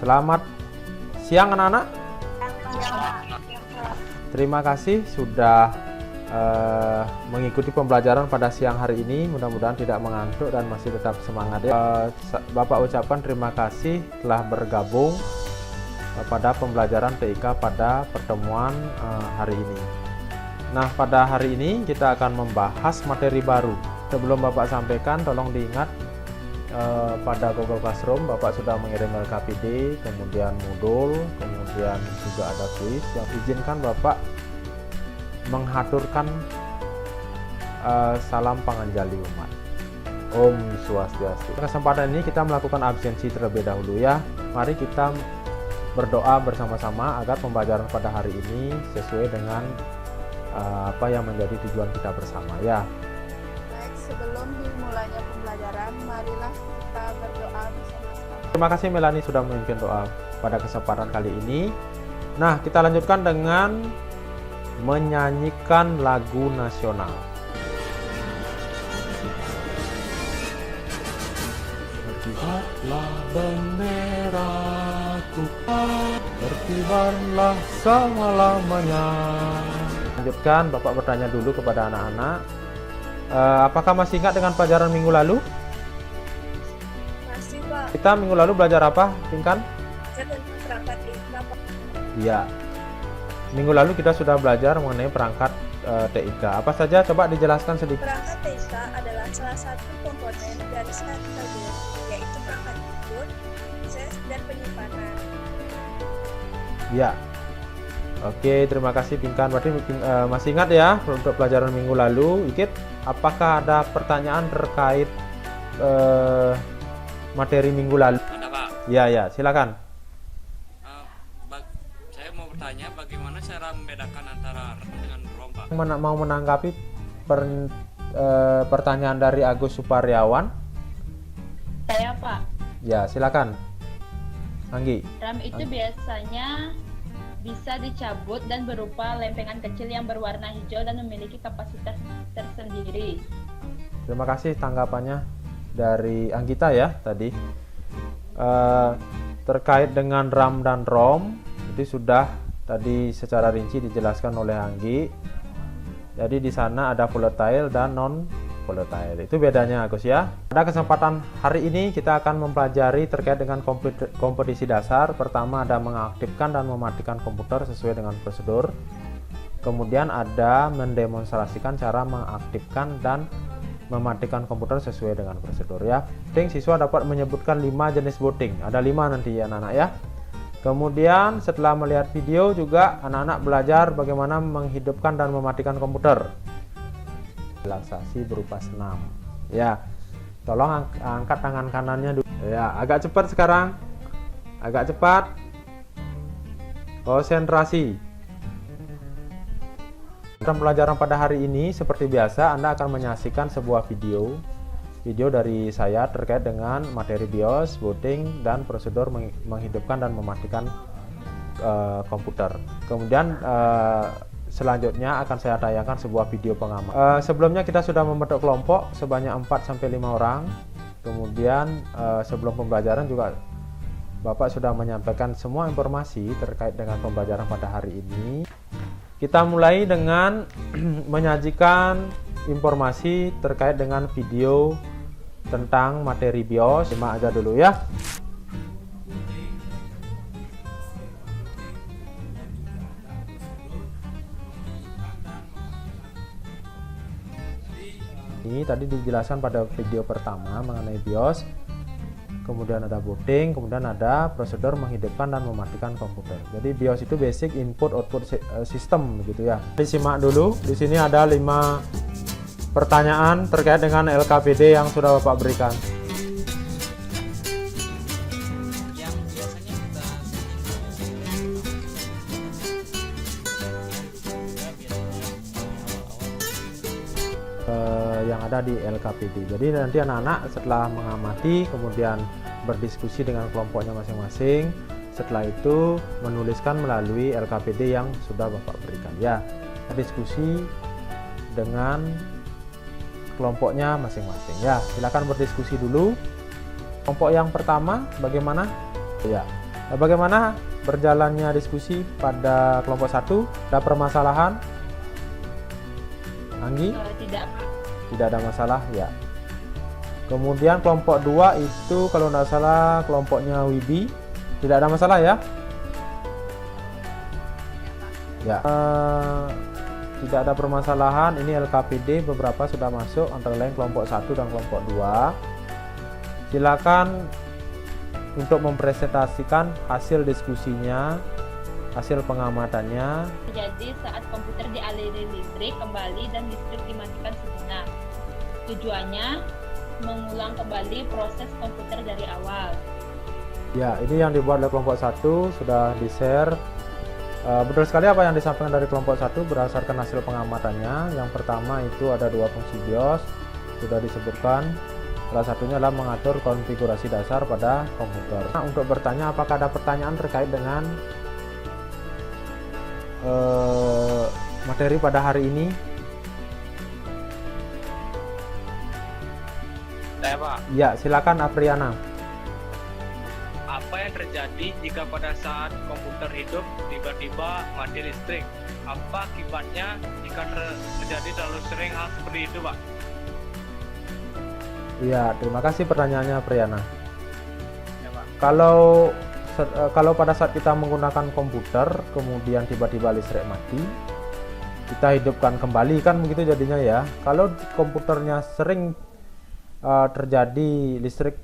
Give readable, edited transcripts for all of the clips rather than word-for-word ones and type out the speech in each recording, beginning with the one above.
Selamat siang anak-anak. Terima kasih sudah mengikuti pembelajaran pada siang hari ini. Mudah-mudahan tidak mengantuk dan masih tetap semangat ya. Bapak ucapkan terima kasih telah bergabung pada pembelajaran TIK pada pertemuan hari ini. Nah, pada hari ini kita akan membahas materi baru. Sebelum Bapak sampaikan, tolong diingat pada Google Classroom Bapak sudah mengirim LKPD, kemudian modul, kemudian juga ada kuis. Yang izinkan Bapak menghaturkan salam panganjali umat. Om Swastiastu. Kesempatan ini kita melakukan absensi terlebih dahulu ya. Mari kita berdoa bersama-sama agar pembelajaran pada hari ini sesuai dengan apa yang menjadi tujuan kita bersama ya. Baik, sebelum dimulainya pembelajaran, marilah kita berdoa bersama-sama. Terima kasih Melani sudah memimpin doa pada kesempatan kali ini. Nah, kita lanjutkan dengan menyanyikan lagu nasional. Berkibarlah benderaku, berkibarlah selama-lamanya. Lanjutkan, Bapak bertanya dulu kepada anak-anak, apakah masih ingat dengan pelajaran minggu lalu? Masih, Pak. Kita minggu lalu belajar apa, Pinkan? Tentang perangkat TIK, Pak. Iya. Minggu lalu kita sudah belajar mengenai perangkat TIK. Apa saja? Coba dijelaskan sedikit. Perangkat TIK adalah salah satu komponen dari SketchUp, yaitu perangkat input, proses, dan penyimpanan. Ya. Oke, terima kasih Pinkan. Berarti masih ingat ya untuk pelajaran minggu lalu. Ikit, apakah ada pertanyaan terkait materi minggu lalu? Ada, Pak. Ya, silakan. Saya mau bertanya bagaimana cara membedakan antara RAM dengan ROM, Pak? Mau menanggapi pertanyaan dari Agus Suparyawan? Saya, Pak. Ya, silakan. Anggi. RAM itu biasanya bisa dicabut dan berupa lempengan kecil yang berwarna hijau dan memiliki kapasitas tersendiri. Terima kasih tanggapannya dari Anggita ya tadi. Terkait dengan RAM dan ROM itu sudah tadi secara rinci dijelaskan oleh Anggi. Jadi di sana ada volatile dan non volatile. Itu bedanya Agus ya. Pada kesempatan hari ini kita akan mempelajari terkait dengan kompetisi dasar. Pertama ada mengaktifkan dan mematikan komputer sesuai dengan prosedur. Kemudian ada mendemonstrasikan cara mengaktifkan dan mematikan komputer sesuai dengan prosedur ya. Siswa dapat menyebutkan 5 jenis booting. Ada 5 nanti ya anak-anak ya. Kemudian setelah melihat video juga anak-anak belajar bagaimana menghidupkan dan mematikan komputer. Relaksasi berupa senam. Ya, tolong angkat tangan kanannya dulu. Ya, agak cepat sekarang. Agak cepat. Konsentrasi. Dalam pelajaran pada hari ini seperti biasa Anda akan menyaksikan sebuah video dari saya terkait dengan materi BIOS, booting, dan prosedur menghidupkan dan mematikan komputer. Kemudian selanjutnya akan saya tayangkan sebuah video pengamal. Sebelumnya kita sudah membentuk kelompok sebanyak 4-5 orang. Kemudian sebelum pembelajaran juga Bapak sudah menyampaikan semua informasi terkait dengan pembelajaran pada hari ini. Kita mulai dengan menyajikan informasi terkait dengan video tentang materi BIOS. Simak aja dulu ya. Ini tadi dijelaskan pada video pertama mengenai BIOS, kemudian ada booting, kemudian ada prosedur menghidupkan dan mematikan komputer. Jadi BIOS itu basic input output system gitu ya. Disimak dulu. Di sini ada 5 pertanyaan terkait dengan LKPD yang sudah Bapak berikan. Yang biasanya kita Yang ada di LKPD. Jadi nanti anak-anak setelah mengamati kemudian berdiskusi dengan kelompoknya masing-masing. Setelah itu menuliskan melalui LKPD yang sudah Bapak berikan ya. Diskusi dengan kelompoknya masing-masing ya. Silakan berdiskusi dulu. Kelompok yang pertama bagaimana? Ya. Bagaimana berjalannya diskusi pada kelompok 1? Ada permasalahan? Anggi? Tidak, Pak. Tidak ada masalah ya. Kemudian kelompok 2 itu kalau tidak salah kelompoknya Wibi, tidak ada masalah ya? Ya. Tidak ada permasalahan. Ini LKPD beberapa sudah masuk, antara lain kelompok 1 dan kelompok 2. Silakan untuk mempresentasikan hasil diskusinya, hasil pengamatannya. Terjadi saat komputer dialiri listrik kembali dan listrik dimatikan sejenak. Tujuannya mengulang kembali proses komputer dari awal. Ya, ini yang dibuat oleh kelompok 1 sudah di-share. Betul sekali apa yang disampaikan dari kelompok 1 berdasarkan hasil pengamatannya. Yang pertama itu ada 2 fungsi BIOS sudah disebutkan. Salah satunya adalah mengatur konfigurasi dasar pada komputer. Nah, untuk bertanya apakah ada pertanyaan terkait dengan materi pada hari ini? Saya Pak, Ya, silakan Apriana. apa yang terjadi jika pada saat komputer hidup tiba-tiba mati listrik? Apa akibatnya jika terjadi terlalu sering hal seperti itu, Pak? Ya, terima kasih pertanyaannya Apriana. Ya, Pak. Kalau pada saat kita menggunakan komputer kemudian tiba-tiba listrik mati, kita hidupkan kembali kan begitu jadinya ya. Kalau komputernya sering terjadi listrik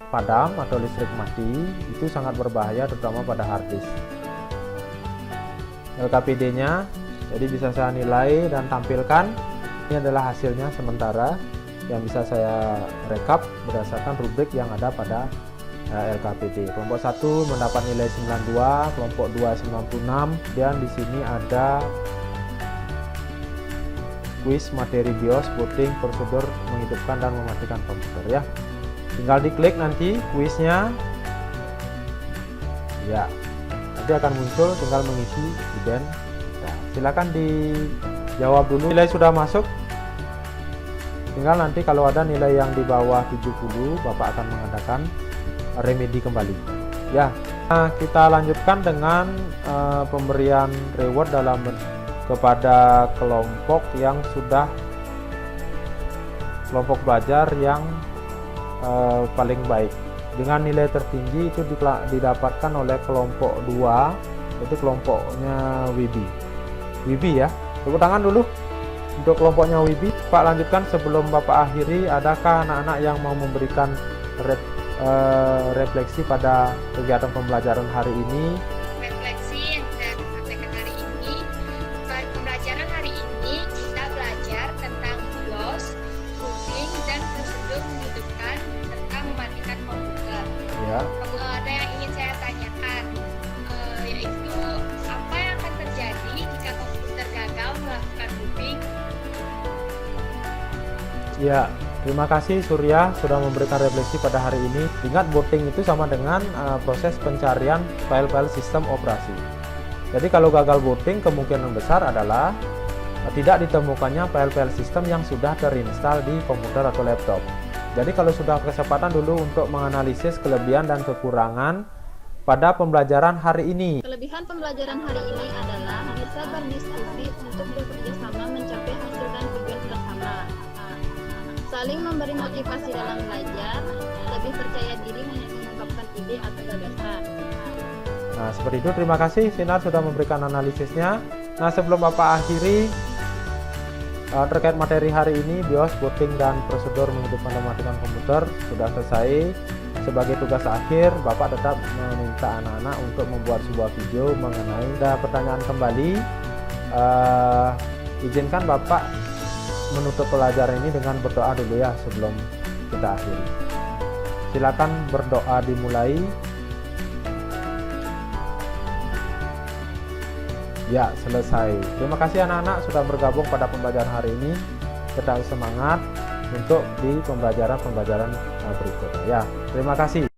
padam atau listrik mati, itu sangat berbahaya terutama pada hard disk. LKPD-nya jadi bisa saya nilai dan tampilkan. Ini adalah hasilnya sementara yang bisa saya rekap berdasarkan rubrik yang ada pada LKPD. Kelompok 1 mendapat nilai 92, kelompok 2 96, dan di sini ada kuis materi BIOS, booting, prosedur menghidupkan dan mematikan komputer ya. Tinggal diklik nanti kuisnya. Ya. Nanti akan muncul, tinggal mengisi identitas. Silakan dijawab dulu. Nilai sudah masuk. Tinggal nanti kalau ada nilai yang di bawah 70, Bapak akan mengadakan remedi kembali. Ya, nah, kita lanjutkan dengan pemberian reward kepada kelompok yang sudah kelompok belajar yang paling baik. Dengan nilai tertinggi itu didapatkan oleh kelompok 2, yaitu kelompoknya Wibi ya. Tepuk tangan dulu untuk kelompoknya Wibi. Pak lanjutkan sebelum Bapak akhiri. Adakah anak-anak yang mau memberikan refleksi pada kegiatan pembelajaran hari ini? Refleksi yang saya sampaikan hari ini, pada pembelajaran hari ini kita belajar tentang BIOS, booting, dan prosedur menghidupkan serta mematikan komputer. Ya. Ada yang ingin saya tanyakan, yaitu apa yang akan terjadi jika komputer gagal melakukan booting? Ya, terima kasih Surya sudah memberikan refleksi pada hari ini. Ingat, booting itu sama dengan proses pencarian file-file sistem operasi. Jadi kalau gagal booting, kemungkinan besar adalah tidak ditemukannya file-file sistem yang sudah terinstall di komputer atau laptop. Jadi kalau sudah kesempatan dulu untuk menganalisis kelebihan dan kekurangan pada pembelajaran hari ini. Kelebihan pembelajaran hari ini adalah bisa berdiskusi untuk bekerja sama mencapai hasil dan tujuan bersama. Saling memberi motivasi dalam belajar, lebih percaya diri mengungkapkan ide atau gagasan. Nah, seperti itu. Terima kasih Sinar sudah memberikan analisisnya. Nah, sebelum Bapak akhiri terkait materi hari ini, BIOS, booting, dan prosedur menghidupkan dan mematikan komputer sudah selesai. Sebagai tugas akhir, Bapak tetap meminta anak-anak untuk membuat sebuah video mengenai pertanyaan kembali. Izinkan Bapak menutup pelajaran ini dengan berdoa dulu ya sebelum kita akhiri. Silakan berdoa dimulai. Ya, selesai. Terima kasih anak-anak sudah bergabung pada pembelajaran hari ini. Tetap semangat untuk di pembelajaran berikutnya ya. Terima kasih.